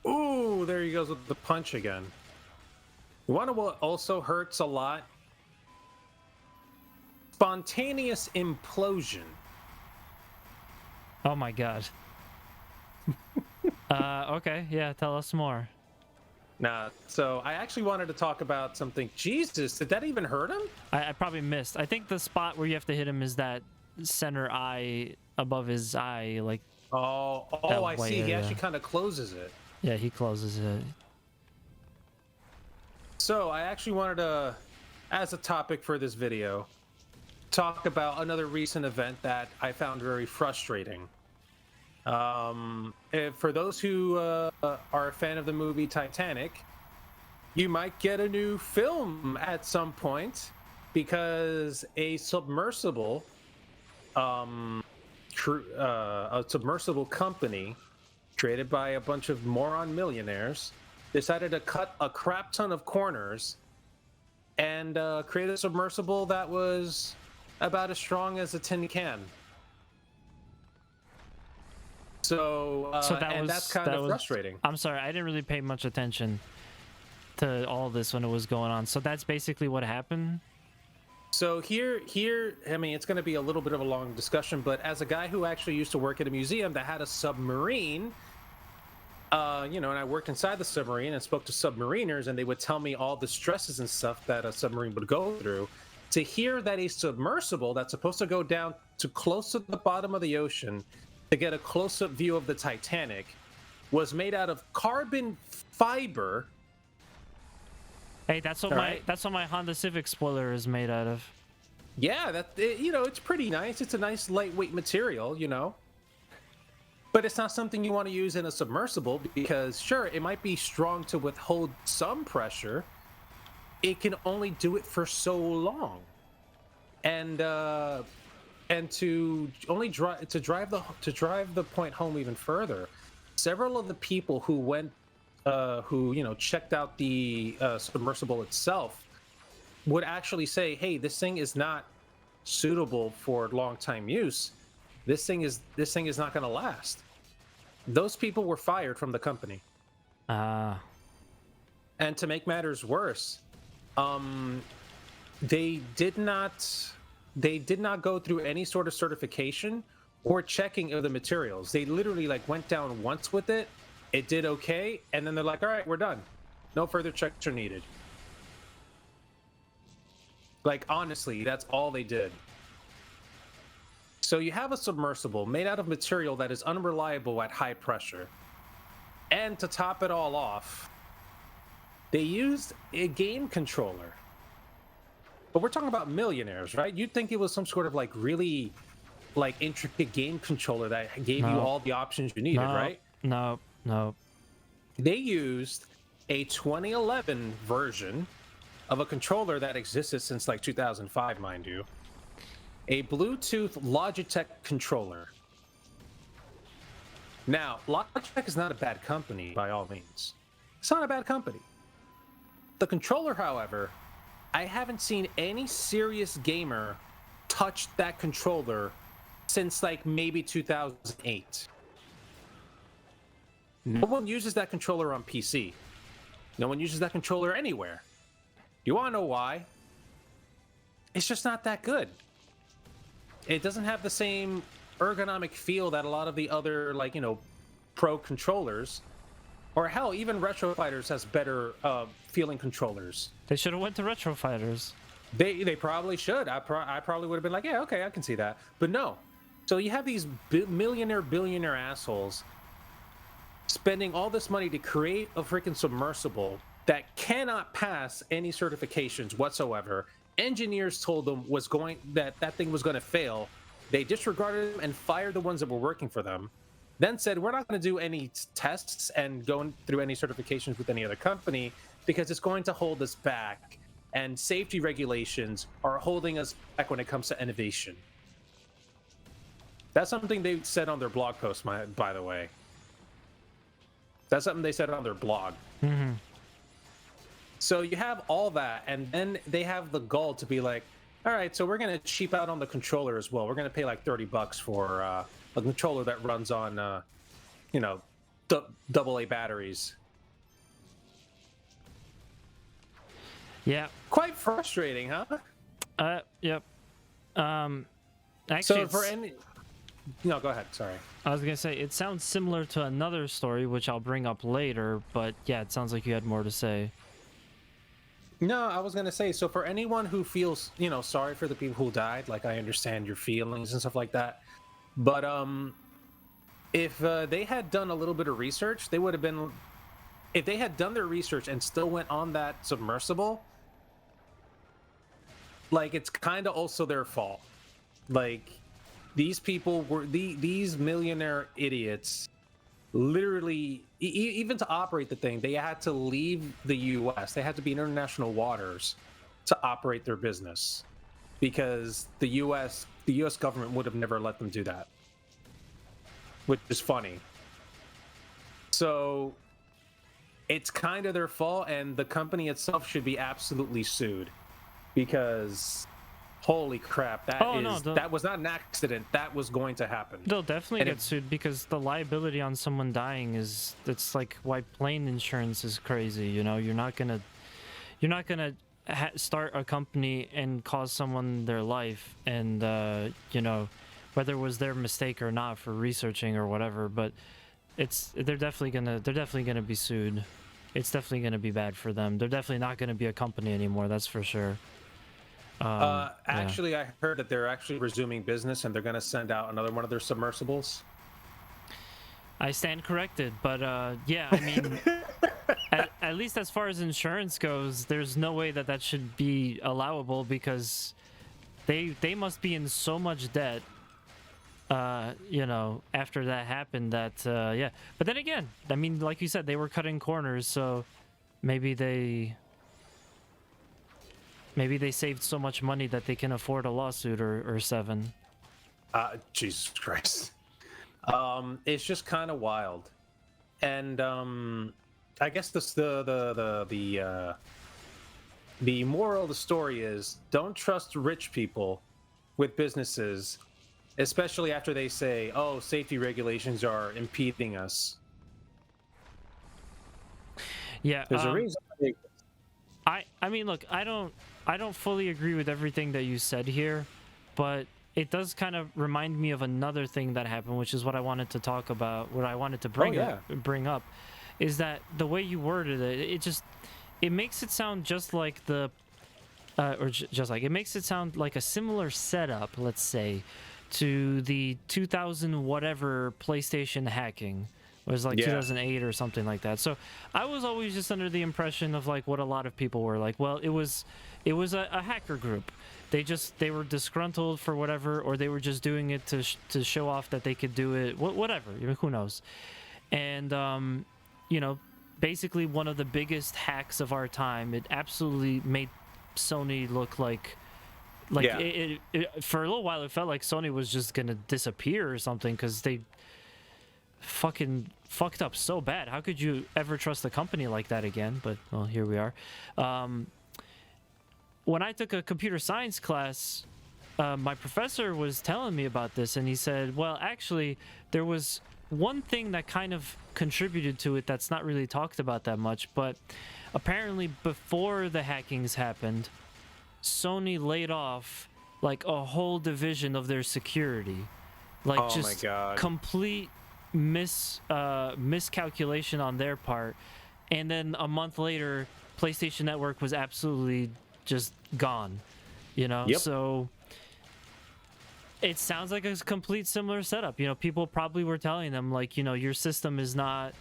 Ooh, there he goes with the punch again. You want to what also hurts a lot? Spontaneous implosion. Oh my god. Okay, yeah, tell us more. Nah, so I actually wanted to talk about something. Jesus, did that even hurt him? I probably missed. I think the spot where you have to hit him is that center eye above his eye, like. Oh, I see. He actually kind of closes it. Yeah, he closes it. So I actually wanted to, as a topic for this video, talk about another recent event that I found very frustrating. For those who are a fan of the movie Titanic, you might get a new film at some point because a submersible company created by a bunch of moron millionaires decided to cut a crap ton of corners and create a submersible that was about as strong as a tin can. So that's kind of frustrating. I'm sorry, I didn't really pay much attention to all this when it was going on. So that's basically what happened. So here, I mean, it's going to be a little bit of a long discussion, but as a guy who actually used to work at a museum that had a submarine, and I worked inside the submarine and spoke to submariners, and they would tell me all the stresses and stuff that a submarine would go through. To hear that a submersible that's supposed to go down to close to the bottom of the ocean to get a close-up view of the Titanic was made out of carbon fiber. Hey, that's what my Honda Civic spoiler is made out of. Yeah, it's pretty nice. It's a nice lightweight material, But it's not something you want to use in a submersible because, sure, it might be strong to withhold some pressure. It can only do it for so long, and to drive the point home even further, several of the people who went, who checked out the submersible itself, would actually say, "Hey, this thing is not suitable for long-time use. This thing is not going to last." Those people were fired from the company. And to make matters worse, they did not go through any sort of certification or checking of the materials. They literally went down once with it. It did okay, and then they're like, "All right, we're done. No further checks are needed." Honestly, that's all they did. So you have a submersible made out of material that is unreliable at high pressure. And to top it all off, they used a game controller. But we're talking about millionaires, right? You'd think it was some sort of really intricate game controller that gave you all the options you needed, right? No. They used a 2011 version of a controller that existed since 2005, mind you. A Bluetooth Logitech controller. Now, Logitech is not a bad company by all means. It's not a bad company. The controller, however, I haven't seen any serious gamer touch that controller since maybe 2008. No one uses that controller on PC. No one uses that controller anywhere. You want to know why? It's just not that good. It doesn't have the same ergonomic feel that a lot of the other pro controllers, or hell, even Retro Fighters has better feeling controllers. They should have went to Retro Fighters. They probably should. I probably would have been like, yeah, okay, I can see that. But no. So you have these billionaire assholes spending all this money to create a freaking submersible that cannot pass any certifications whatsoever. Engineers told them that thing was going to fail. They disregarded them and fired the ones that were working for them. Then said, we're not going to do any tests and go through any certifications with any other company because it's going to hold us back. And safety regulations are holding us back when it comes to innovation. That's something they said on their blog post, by the way. That's something they said on their blog. Mm-hmm. So you have all that, and then they have the gall to be like, all right, so we're going to cheap out on the controller as well. We're going to pay $30 for a controller that runs on you know, double A batteries. Yeah. Quite frustrating, huh? Yep. Actually, So for any, no, go ahead. Sorry. I was gonna say it sounds similar to another story, which I'll bring up later. But yeah, it sounds like you had more to say. No, I was gonna say. So for anyone who feels, sorry for the people who died, like I understand your feelings and stuff like that. But if they had done a little bit of research, they would have been. If they had done their research and still went on that submersible, like it's kind of also their fault. Like these people were these millionaire idiots. Literally, even to operate the thing, they had to leave the U.S. They had to be in international waters to operate their business because the U.S. government would have never let them do that, which is funny. So it's kind of their fault, and the company itself should be absolutely sued because holy crap, that was not an accident. That was going to happen. They'll definitely get sued because the liability on someone dying it's like why plane insurance is crazy. You're not gonna start a company and cause someone their life, and whether it was their mistake or not for researching or whatever, but they're definitely gonna be sued. It's definitely gonna be bad for them. They're definitely not gonna be a company anymore. That's for sure. Actually, I heard that they're actually resuming business and they're going to send out another one of their submersibles. I stand corrected, but yeah, I mean, at least as far as insurance goes, there's no way that should be allowable because they must be in so much debt, after that happened that, yeah. But then again, I mean, like you said, they were cutting corners, so maybe they saved so much money that they can afford a lawsuit or 7. Jesus Christ. It's just kind of wild. And I guess the moral of the story is don't trust rich people with businesses, especially after they say, "Oh, safety regulations are impeding us." Yeah, there's a reason. I mean, look, I don't fully agree with everything that you said here, but it does kind of remind me of another thing that happened, which is what I wanted to talk about, what I wanted to bring up, is that the way you worded it, it makes it sound just like it makes it sound like a similar setup, let's say, to the 2000 whatever PlayStation hacking. It was like 2008 or something like that. So I was always just under the impression of like what a lot of people were like. Well, it was a hacker group. They were disgruntled for whatever, or they were just doing it to show off that they could do it. Whatever, who knows? And basically one of the biggest hacks of our time. It absolutely made Sony look like it for a little while. It felt like Sony was just gonna disappear or something because they fucking fucked up so bad. How could you ever trust a company like that again? But well, here we are. When I took a computer science class, my professor was telling me about this, and he said, well, actually, there was one thing that kind of contributed to it that's not really talked about that much, but apparently before the hackings happened, Sony laid off like a whole division of their security. Like, oh just my God. Complete miscalculation on their part, and then a month later PlayStation Network was absolutely just gone, Yep. So it sounds like a complete similar setup. People probably were telling them like, your system is not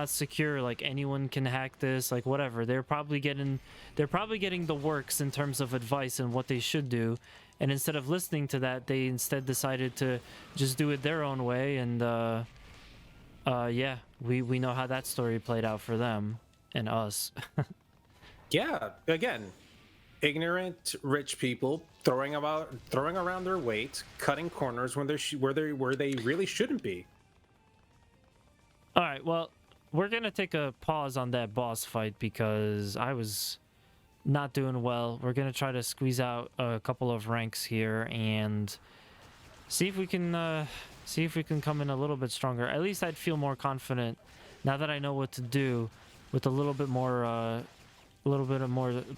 secure, like anyone can hack this, like whatever. They're probably getting the works in terms of advice and what they should do. And instead of listening to that, they instead decided to just do it their own way. And yeah, we know how that story played out for them and us. Yeah, again, ignorant rich people throwing around their weight, cutting corners when where they really shouldn't be. All right, well, we're gonna take a pause on that boss fight because I was not doing well. We're gonna try to squeeze out a couple of ranks here and see if we can come in a little bit stronger. At least I'd feel more confident now that I know what to do with a little bit more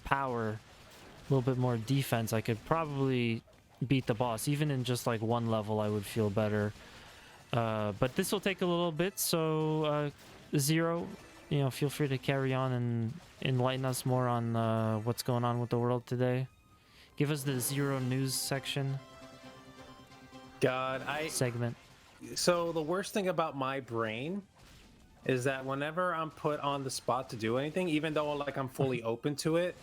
power, a little bit more defense. I could probably beat the boss. Even in just like one level, I would feel better. But this will take a little bit, so Zero, feel free to carry on and enlighten us more on what's going on with the world today. Give us the Zero news section. Segment. So the worst thing about my brain is that whenever I'm put on the spot to do anything, even though like I'm fully open to it,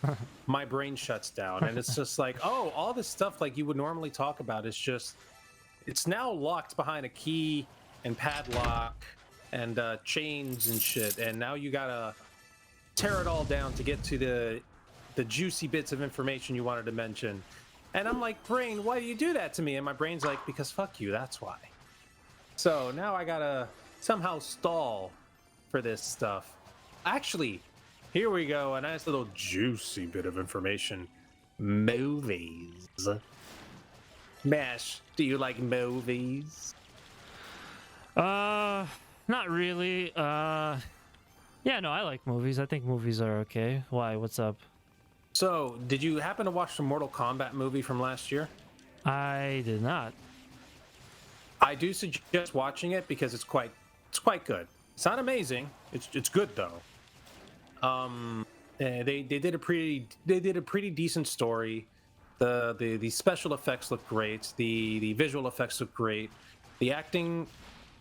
my brain shuts down, and it's just like, oh, all this stuff like you would normally talk about is just, it's now locked behind a key and padlock and chains and shit, and now you gotta tear it all down to get to the juicy bits of information you wanted to mention. And I'm like, brain, why do you do that to me? And my brain's like, because fuck you, that's why. So now I gotta somehow stall for this stuff. Actually, here we go, a nice little juicy bit of information. Movies. Mash, do you like movies? Not really. Yeah, no, I like movies. I think movies are okay. Why? What's up? So, did you happen to watch the Mortal Kombat movie from last year? I did not. I do suggest watching it because it's quite good. It's not amazing. It's good though. They did a pretty decent story. The special effects look great. The visual effects look great. The acting,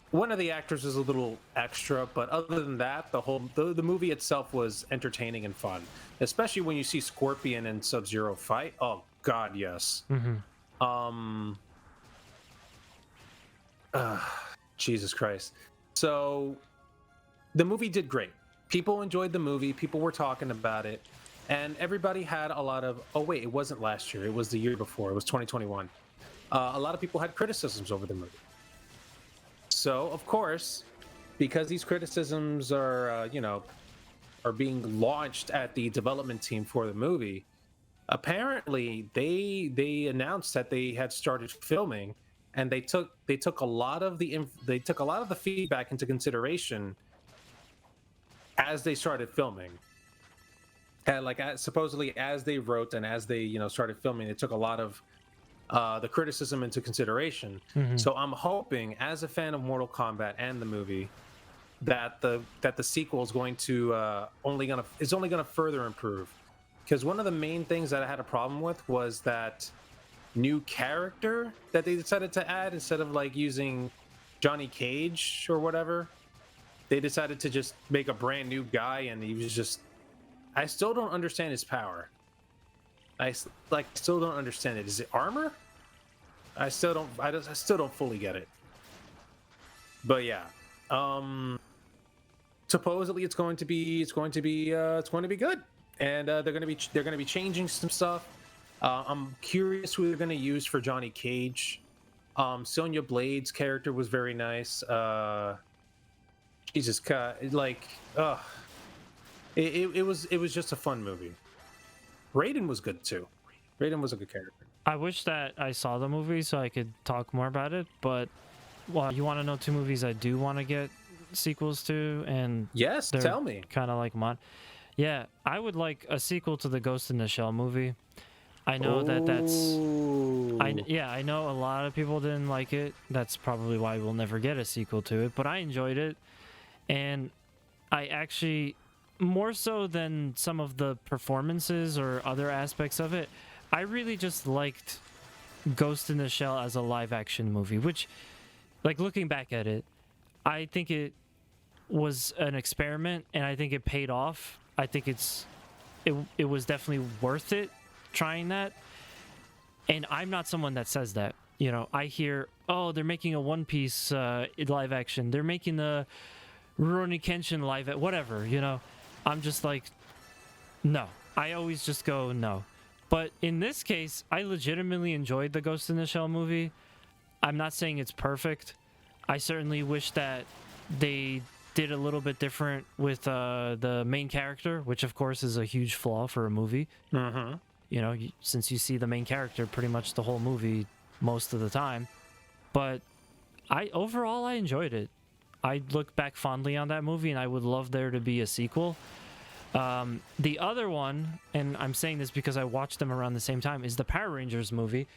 one of the actors is a little extra, but other than that, the movie itself was entertaining and fun. Especially when you see Scorpion and Sub-Zero fight. Oh God, yes. Mm-hmm. Jesus Christ. So the movie did great. People enjoyed the movie. People were talking about it. And everybody had a lot of... Oh, wait, it wasn't last year. It was the year before. It was 2021. A lot of people had criticisms over the movie. So, of course, because these criticisms are, are being launched at the development team for the movie, apparently they announced that they had started filming, and they took a lot of the feedback into consideration as they started filming. And supposedly as they wrote and as they started filming, they took a lot of the criticism into consideration. Mm-hmm. So I'm hoping, as a fan of Mortal Kombat and the movie, that the sequel is going to only gonna further improve. Because one of the main things that I had a problem with was that new character that they decided to add. Instead of like using Johnny Cage or whatever, they decided to just make a brand new guy, and he was just... I still don't understand his power. I still don't understand it. Is it armor? I still don't fully get it. But yeah, supposedly it's going to be good, and they're going to be changing some stuff. I'm curious who they're going to use for Johnny Cage. Sonya Blade's character was very nice. Jesus God, it was just a fun movie. Raiden was good too. Raiden was a good character. I wish that I saw the movie so I could talk more about it, but you want to know two movies I do want to get sequels to, and yes, tell me. Kind of like mod. Yeah, I would like a sequel to the Ghost in the Shell movie. I know I know a lot of people didn't like it. That's probably why we'll never get a sequel to it, but I enjoyed it. And I actually, more so than some of the performances or other aspects of it, I really just liked Ghost in the Shell as a live action movie, which, like, looking back at it, I think it was an experiment, and I think it paid off. I think it was definitely worth it trying that. And I'm not someone that says that. I hear, oh, they're making a One Piece live action. They're making the Rurouni Kenshin live whatever, I'm just like, no. I always just go, no. But in this case, I legitimately enjoyed the Ghost in the Shell movie. I'm not saying it's perfect. I certainly wish that they did a little bit different with the main character, which of course is a huge flaw for a movie. Mm-hmm. Since you see the main character pretty much the whole movie most of the time. But overall I enjoyed it. I look back fondly on that movie, and I would love there to be a sequel. The other one, and I'm saying this because I watched them around the same time, is the Power Rangers movie.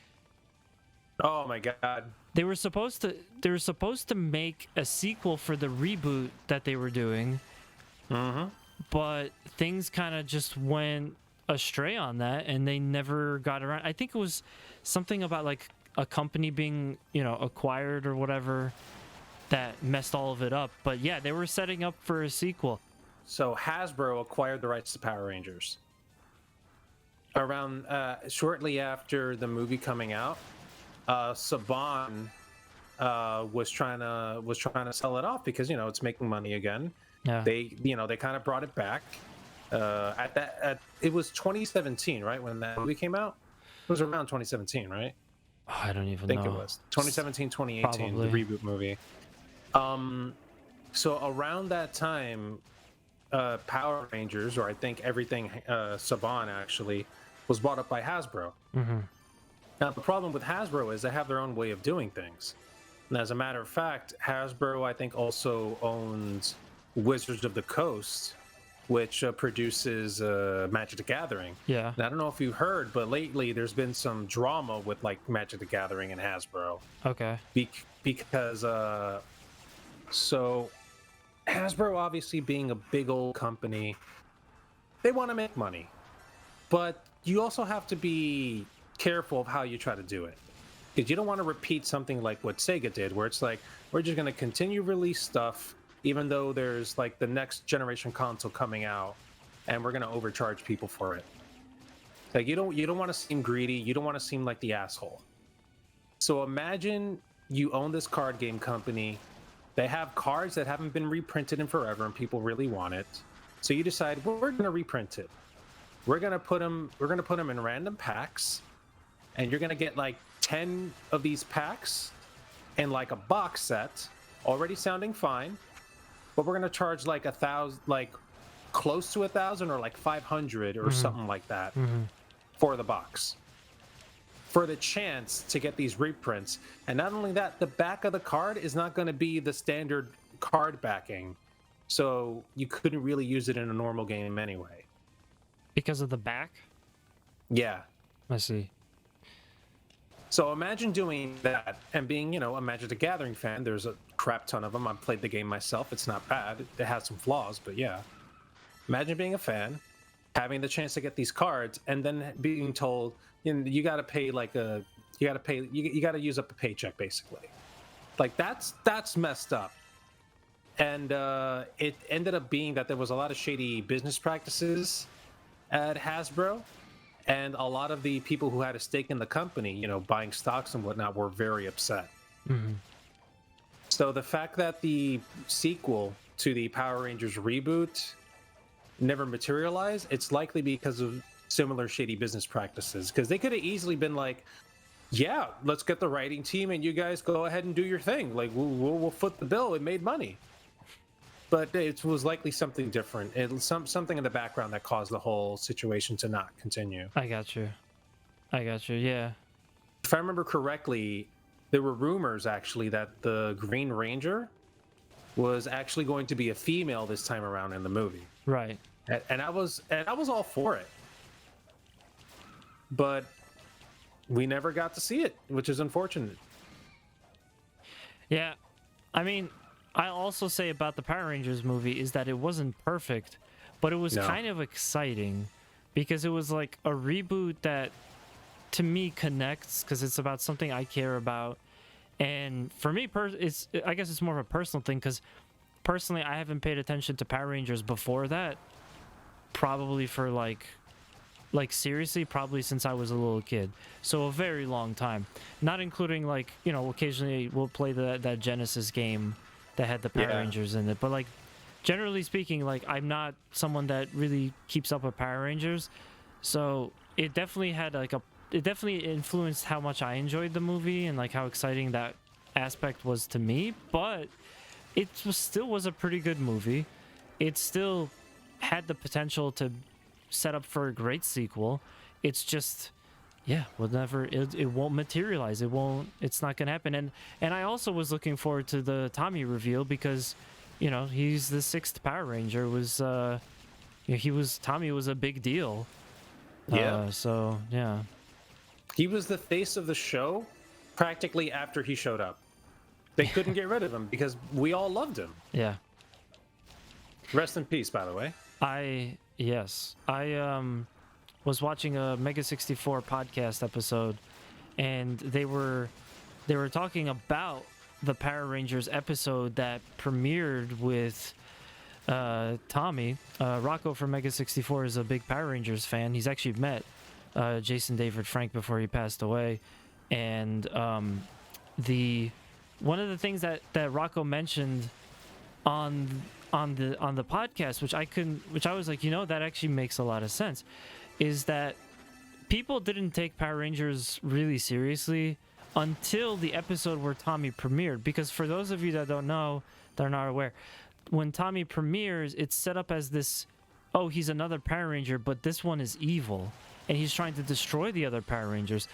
Oh my god. They were supposed to make a sequel for the reboot that they were doing. But things kind of just went astray on that, and they never got around. I think it was something about like a company being, acquired or whatever that messed all of it up. But yeah, they were setting up for a sequel. So Hasbro acquired the rights to Power Rangers around shortly after the movie coming out. Saban was trying to sell it off because it's making money again. Yeah. They kind of brought it back. It was 2017, right, when that movie came out. It was around 2017, right? Oh, I don't even I think know. it was 2017, 2018, Probably. the reboot movie. So around that time, Power Rangers, or I think everything Saban actually, was bought up by Hasbro. Now the problem with Hasbro is they have their own way of doing things. And as a matter of fact, Hasbro I think also owns Wizards of the Coast, which produces Magic the Gathering. Yeah. And I don't know if you heard, but lately there's been some drama with like Magic the Gathering and Hasbro. Okay. Because so Hasbro, obviously being a big old company, they want to make money, but you also have to be careful of how you try to do it, because you don't want to repeat something like what Sega did, where it's like, we're just going to continue release stuff even though there's like the next generation console coming out, and we're going to overcharge people for it. Like you don't want to seem greedy, you don't want to seem like the asshole. So imagine you own this card game company. They have cards that haven't been reprinted in forever, and people really want it. So you decide, well, we're going to reprint it. We're going to put them in random packs, and you're going to get like 10 of these packs in like a box set, already sounding fine. But we're going to charge like 1,000, like close to 1,000 or like 500 or something like that for the box, for the chance to get these reprints. And not only that, the back of the card is not going to be the standard card backing, so you couldn't really use it in a normal game anyway. Because of the back? Yeah. I see. So imagine doing that and being, a Magic the Gathering fan. There's a crap ton of them. I've played the game myself. It's not bad. It has some flaws, but yeah. Imagine being a fan, having the chance to get these cards, and then being told, you got to pay you got to use up a paycheck, basically. Like that's messed up. And it ended up being that there was a lot of shady business practices at Hasbro, and a lot of the people who had a stake in the company, buying stocks and whatnot, were very upset. So the fact that the sequel to the Power Rangers reboot never materialized, it's likely because of similar shady business practices, because they could have easily been like, yeah, let's get the writing team and you guys go ahead and do your thing, like we'll foot the bill, it made money. But it was likely something different. It was something in the background that caused the whole situation to not continue. I got you, yeah. If I remember correctly, there were rumors actually that the Green Ranger was actually going to be a female this time around in the movie. Right. And I was all for it. But we never got to see it, which is unfortunate. Yeah. I mean, I also say about the Power Rangers movie is that it wasn't perfect, but it was kind of exciting because it was like a reboot that to me connects, because it's about something I care about. And for me, I guess it's more of a personal thing, because personally I haven't paid attention to Power Rangers before that, probably for like seriously, probably since I was a little kid. So a very long time, not including like, occasionally we'll play that Genesis game that had the Power Rangers in it. But like, generally speaking, like I'm not someone that really keeps up with Power Rangers. So it definitely had it definitely influenced how much I enjoyed the movie and like how exciting that aspect was to me. But it still was a pretty good movie. It still had the potential to set up for a great sequel. It's just yeah, will never. It won't materialize. It won't. It's not gonna happen. And I also was looking forward to the Tommy reveal because, you know, he's the sixth Power Ranger. Was you know, Tommy was a big deal. Yeah. So yeah. He was the face of the show practically after he showed up. They couldn't get rid of him because we all loved him. Yeah. Rest in peace, by the way. I was watching a Mega 64 podcast episode, and they were talking about the Power Rangers episode that premiered with Tommy. Rocco from Mega 64 is a big Power Rangers fan. He's actually met Jason David Frank before he passed away, and the one of the things that Rocco mentioned on the podcast, which I was like, you know, that actually makes a lot of sense, is that people didn't take Power Rangers really seriously until the episode where Tommy premiered. Because for those of you that don't know, that are not aware, when Tommy premieres, it's set up as this, oh, he's another Power Ranger, but this one is evil, and he's trying to destroy the other Power Rangers.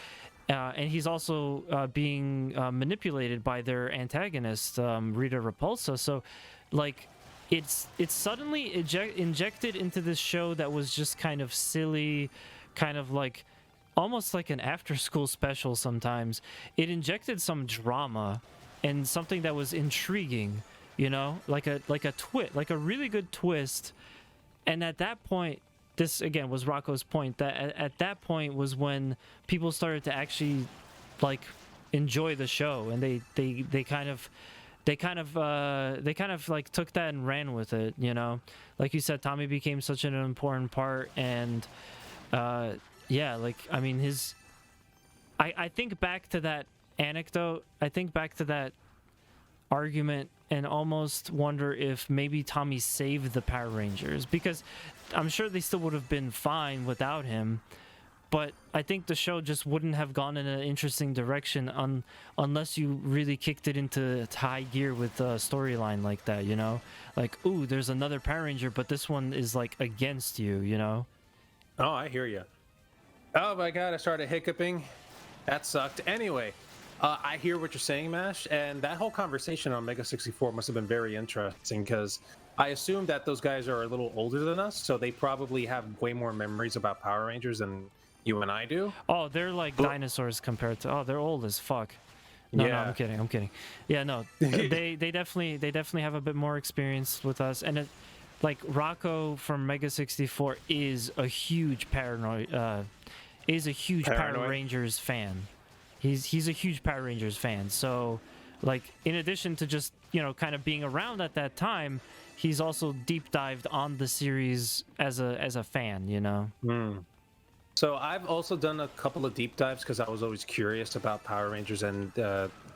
And he's also being manipulated by their antagonist, Rita Repulsa. So, like, it's suddenly injected into this show that was just kind of silly, kind of like almost like an after-school special sometimes. It injected some drama and something that was intriguing, you know, like a twist, like a really good twist. And at that point, this again was Rocco's point, that at that point was when people started to actually like enjoy the show, and they kind of like took that and ran with it, you know. Like you said, Tommy became such an important part, and yeah, like I mean I think back to that anecdote, I think back to that argument, and almost wonder if maybe Tommy saved the Power Rangers, because I'm sure they still would have been fine without him, but I think the show just wouldn't have gone in an interesting direction unless you really kicked it into high gear with a storyline like that, you know? Like, ooh, there's another Power Ranger, but this one is like against you, you know? Oh, I hear you. Oh my god, I started hiccuping. That sucked. Anyway, I hear what you're saying, Mash, and that whole conversation on Mega 64 must have been very interesting, because I assume that those guys are a little older than us, so they probably have way more memories about Power Rangers than you and I do. Oh, they're like dinosaurs compared to... Oh, they're old as fuck. No, Yeah. I'm kidding. Yeah, no, they definitely have a bit more experience with us, and like Rocco from Mega 64 is a huge Power Rangers fan. He's a huge Power Rangers fan. So, like, in addition to just, you know, kind of being around at that time, he's also deep dived on the series as a fan, you know. So I've also done a couple of deep dives because I was always curious about Power Rangers and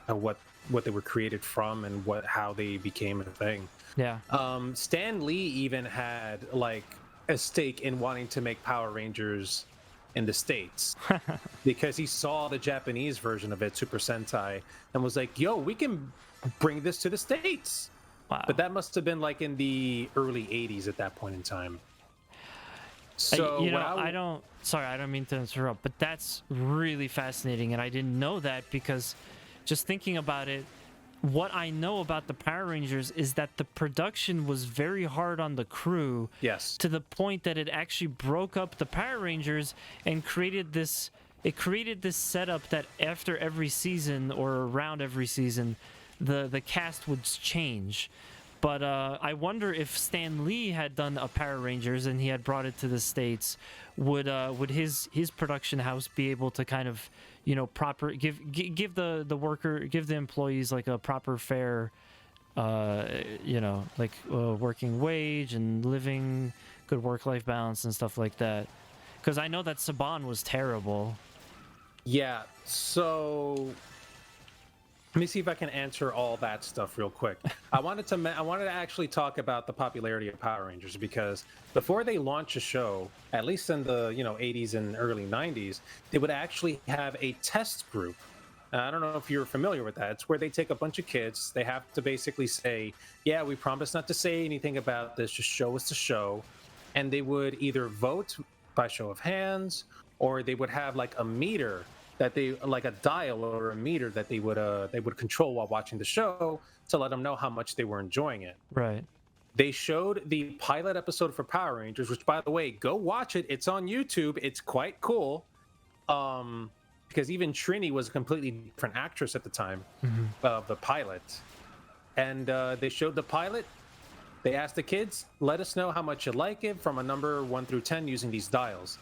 what they were created from and how they became a thing. Yeah. Stan Lee even had like a stake in wanting to make Power Rangers in the States because he saw the Japanese version of it, Super Sentai, and was like, yo, we can bring this to the States. Wow. But that must have been like in the early 80s at that point in time. So you know, I don't mean to interrupt, but that's really fascinating, and I didn't know that, because just thinking about it, what I know about the Power Rangers is that the production was very hard on the crew. Yes. To the point that it actually broke up the Power Rangers and created this setup that after every season or around every season, the cast would change. But I wonder if Stan Lee had done a Power Rangers and he had brought it to the States, would his production house be able to kind of, you know, give the employees like a proper fair, you know, like working wage and living, good work-life balance and stuff like that? Because I know that Saban was terrible. Yeah, so let me see if I can answer all that stuff real quick. I wanted to actually talk about the popularity of Power Rangers, because before they launch a show, at least in the 80s and early 90s, they would actually have a test group. I don't know if you're familiar with that. It's where they take a bunch of kids. They have to basically say, yeah, we promise not to say anything about this. Just show us the show. And they would either vote by show of hands, or they would have like a meter that they like a dial or a meter that they would control while watching the show to let them know how much they were enjoying it. Right. They showed the pilot episode for Power Rangers, which, by the way, go watch it. It's on YouTube. It's quite cool. Because even Trini was a completely different actress at the time of the pilot. And they showed the pilot. They asked the kids, let us know how much you like it from a number 1 through 10 using these dials.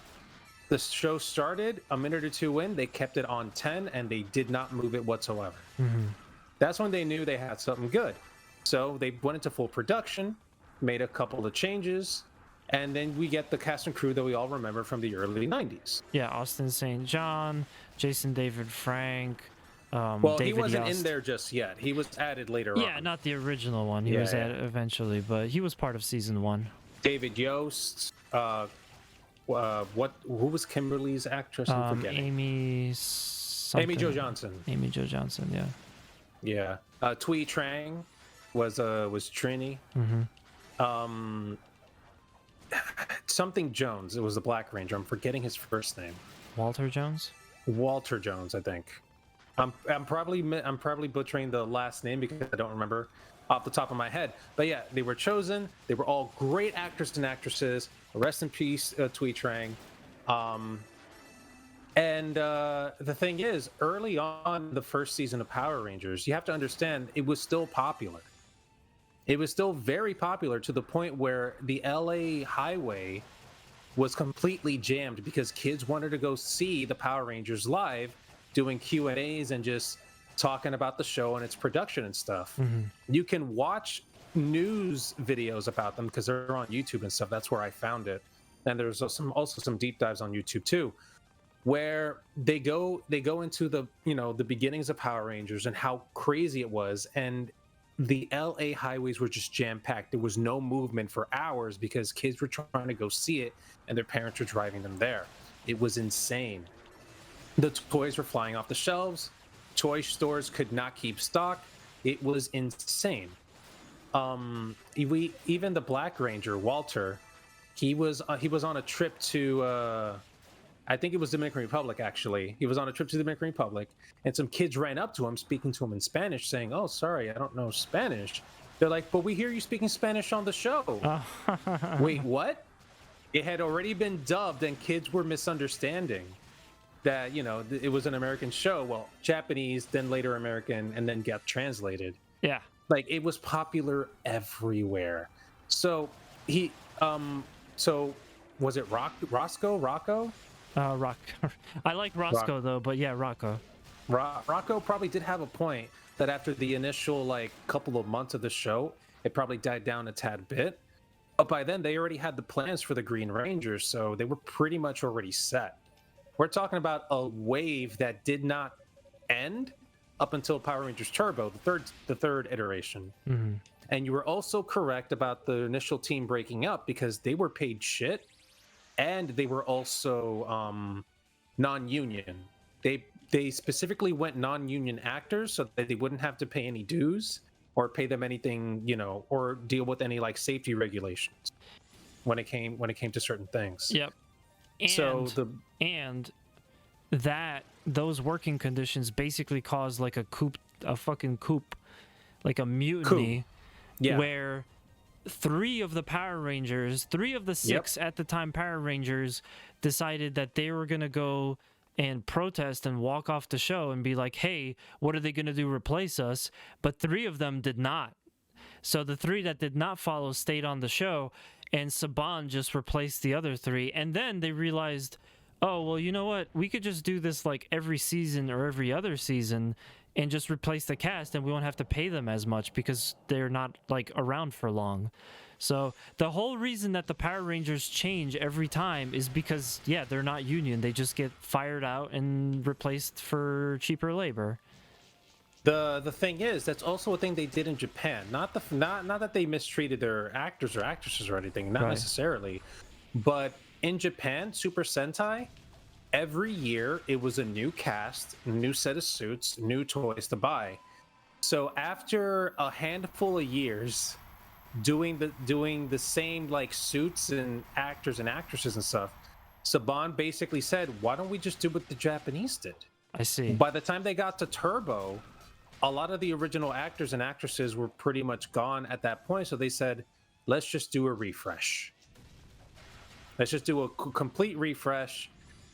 The show started a minute or two in. They kept it on 10, and they did not move it whatsoever. That's when they knew they had something good. So they went into full production, made a couple of changes, and then we get the cast and crew that we all remember from the early 90s. Yeah, Austin St. John, Jason David Frank. Well, David he wasn't Yost. in there just yet. He was added later on. Yeah, not the original one. He was added eventually, but he was part of season 1. David Yost. Who was Kimberly's actress? I'm forgetting. Amy Jo Johnson. Amy Jo Johnson, yeah. Yeah. Twee Trang was Trini. Something Jones. It was the Black Ranger. I'm forgetting his first name. Walter Jones? Walter Jones, I think. I'm probably butchering the last name because I don't remember off the top of my head. But yeah, they were chosen. They were all great actors and actresses. Rest in peace, Twee Trang. And the thing is, early on the first season of Power Rangers, you have to understand it was still popular. It was still very popular to the point where the LA highway was completely jammed because kids wanted to go see the Power Rangers live, doing Q&As and just talking about the show and its production and stuff. You can watch news videos about them because they're on YouTube and stuff. That's where I found it. And there's also some deep dives on YouTube too, where they go into the the beginnings of Power Rangers and how crazy it was. And the LA highways were just jam-packed. There was no movement for hours because kids were trying to go see it and their parents were driving them there. It was insane. The toys were flying off the shelves. Toy stores could not keep stock. It was insane. Even the Black Ranger, Walter, he was on a trip to I think it was Dominican Republic, actually. He was on a trip to the Dominican Republic, and some kids ran up to him, speaking to him in Spanish, saying, "Oh, sorry, I don't know Spanish." They're like, "But we hear you speaking Spanish on the show." Wait, what? It had already been dubbed, and kids were misunderstanding that, it was an American show. Well, Japanese, then later American, and then got translated. Yeah. Like, it was popular everywhere. So was it Rocco? I like Roscoe though, but yeah, Rocco. Rocco probably did have a point that after the initial couple of months of the show, it probably died down a tad bit. But by then they already had the plans for the Green Rangers, so they were pretty much already set. We're talking about a wave that did not end up until Power Rangers Turbo, the third iteration. And you were also correct about the initial team breaking up because they were paid shit. And they were also non-union. They specifically went non-union actors so that they wouldn't have to pay any dues or pay them anything, or deal with any safety regulations when it came to certain things. Yep. And those working conditions basically caused a fucking coup, like a mutiny, where 3 of the Power Rangers, 3 of the 6 at the time Power Rangers decided that they were going to go and protest and walk off the show and be like, hey, what are they going to do, replace us? But 3 of them did not. So the 3 that did not follow stayed on the show, and Saban just replaced the other 3. And then they realized, oh, well, you know what? We could just do this every season or every other season and just replace the cast, and we won't have to pay them as much because they're not around for long. So the whole reason that the Power Rangers change every time is because, they're not union. They just get fired out and replaced for cheaper labor. The thing is, that's also a thing they did in Japan. Not that they mistreated their actors or actresses or anything, not necessarily. But in Japan, Super Sentai, every year it was a new cast, new set of suits, new toys to buy. So after a handful of years doing the same suits and actors and actresses and stuff, Saban basically said, why don't we just do what the Japanese did? I see. By the time they got to Turbo, a lot of the original actors and actresses were pretty much gone at that point. So they said, let's just do a refresh. Let's just do a complete refresh.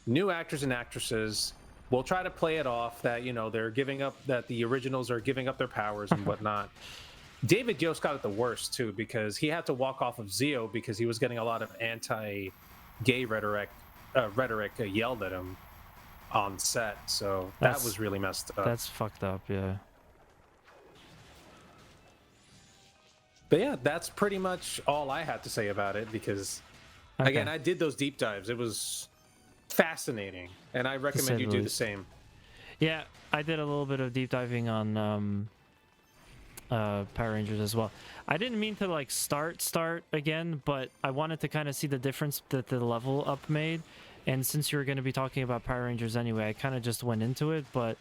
New actors and actresses. We'll try to play it off that, you know, they're giving up, that the originals are giving up their powers and whatnot. David Yost got it the worst, too, because he had to walk off of Zeo because he was getting a lot of anti-gay rhetoric yelled at him on set. So that was really messed up. That's fucked up, yeah. But yeah, that's pretty much all I had to say about it because, again, I did those deep dives. It was fascinating, and I recommend you do the same. Yeah, I did a little bit of deep diving on Power Rangers as well. I didn't mean to like start again, but I wanted to kind of see the difference that the level up made. And since you were going to be talking about Power Rangers anyway, I kind of just went into it. But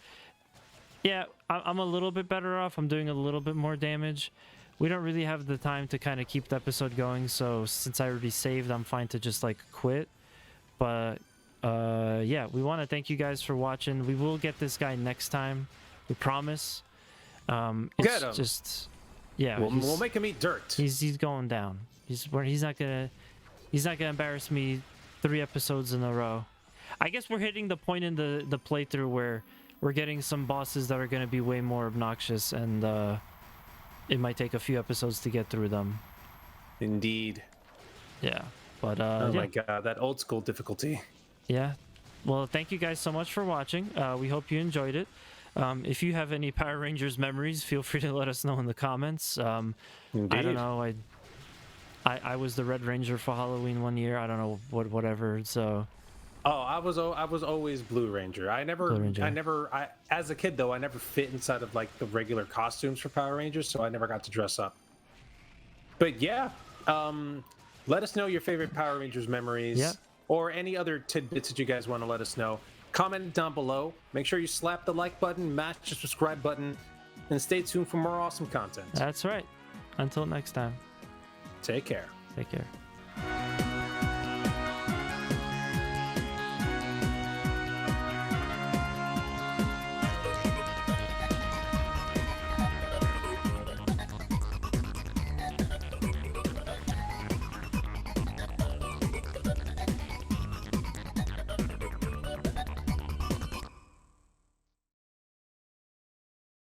yeah, I'm a little bit better off. I'm doing a little bit more damage. We don't really have the time to kind of keep the episode going, so since I already saved, I'm fine to just like quit. But yeah, we want to thank you guys for watching. We will get this guy next time, we promise. Get him. Just yeah, we'll make him eat dirt. He's going down. He's not gonna embarrass me 3 episodes in a row. I guess we're hitting the point in the playthrough where we're getting some bosses that are gonna be way more obnoxious, and it might take a few episodes to get through them. Indeed. Yeah, but oh my god, that old school difficulty. Yeah. Well, thank you guys so much for watching. We hope you enjoyed it. If you have any Power Rangers memories, feel free to let us know in the comments. I don't know. I was the Red Ranger for Halloween one year. I don't know whatever. So. Oh, I was always Blue Ranger. I as a kid though, I never fit inside of like the regular costumes for Power Rangers, so I never got to dress up. But yeah, let us know your favorite Power Rangers memories. Yeah. Or any other tidbits that you guys want to let us know. Comment down below. Make sure you slap the like button, match the subscribe button, and stay tuned for more awesome content. That's right. Until next time. Take care. Take care.